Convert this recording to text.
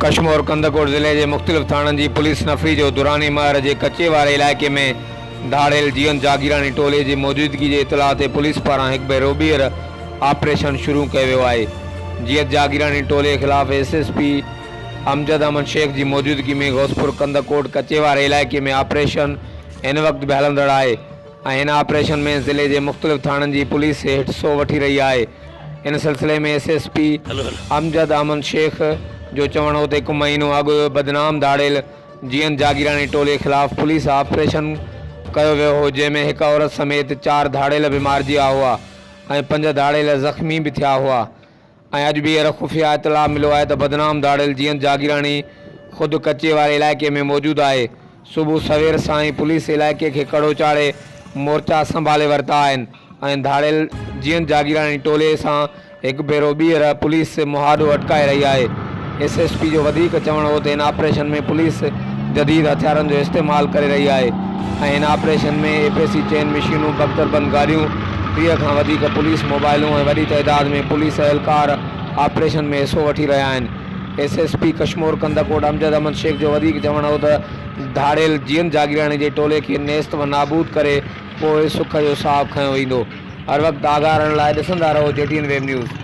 कश्मीर कंदकोट ज़िले के मुख़्तलिफ़ थाननि की पुलिस नफ़री जो दुरानी महर के कच्चे वारे इलाक़े में धाड़ेल जीअन जागीरानी टोले की मौजूदगी के इतला ते पुलिस पारां एक बेरोबीर ऑपरेशन शुरू किया वियो आहे। जीअन जागीरानी टोले खिलाफ़ SSP अमजद अमन शेख की मौजूदगी में गौसपुर कंदकोट कच्चे वारे इलाक़े में ऑपरेशन इन वक्त भी हलंदड़ आहे। इन ऑपरेशन में ज़िले के मुख़्तलिफ़ थाननि की पुलिस हिस्सो वठी रही है। इन सिलसिले में SSP अमजद अमन शेख जो चवण हो एक महीनो अॻु बदनाम धाड़ेल जीअन जागीरानी टोले खिलाफ़ पुलिस ऑपरेशन किया वियो हो, जंहिंमें एक औरत समेत 4 धाड़ेल भी मारिजी विया हुआ ऐं 5 धाड़ेल ज़ख़्मी भी थिया हुआ। अॼु भी अहिड़ो खुफ़िया इतला मिलो है तो बदनाम धाड़ेल जीअन जागीरानी खुद कच्चे वारे इलाक़े में मौजूद है। सुबह सवेर सां ही पुलिस इलाक़े के कड़ो चाड़े मोर्चा संभाले वरता आहिनि ऐं धाड़ेल जीअन जागीरानी टोले सां एक बेरोबीर पुलिस मुहादो अटकाए रही है। SSP जो वधीक चवण हो इन ऑपरेशन में पुलिस जदीद हथियारन जो इस्तेमाल करे रही है। इन ऑपरेशन में APC चेन मशीनूं, बख्तरबंद गाड़ियों, 30 खां वधीक पुलिस मोबाइलों और वडी तइदाद में पुलिस एहलकार ऑपरेशन में हिस्सो वठी रहा आहिनि। SSP कश्मीर कंदकोट अमजद अमन शेख जो वधीक चवण हो धाड़ेल जीअन जागीरानी के टोले के नेस्त व नाबूद करे पोइ सुख जो साहु खयो वेंदो। हर वक्त आगाह रहण लाइ ॾिसंदा रहो JTN वेब न्यूज़।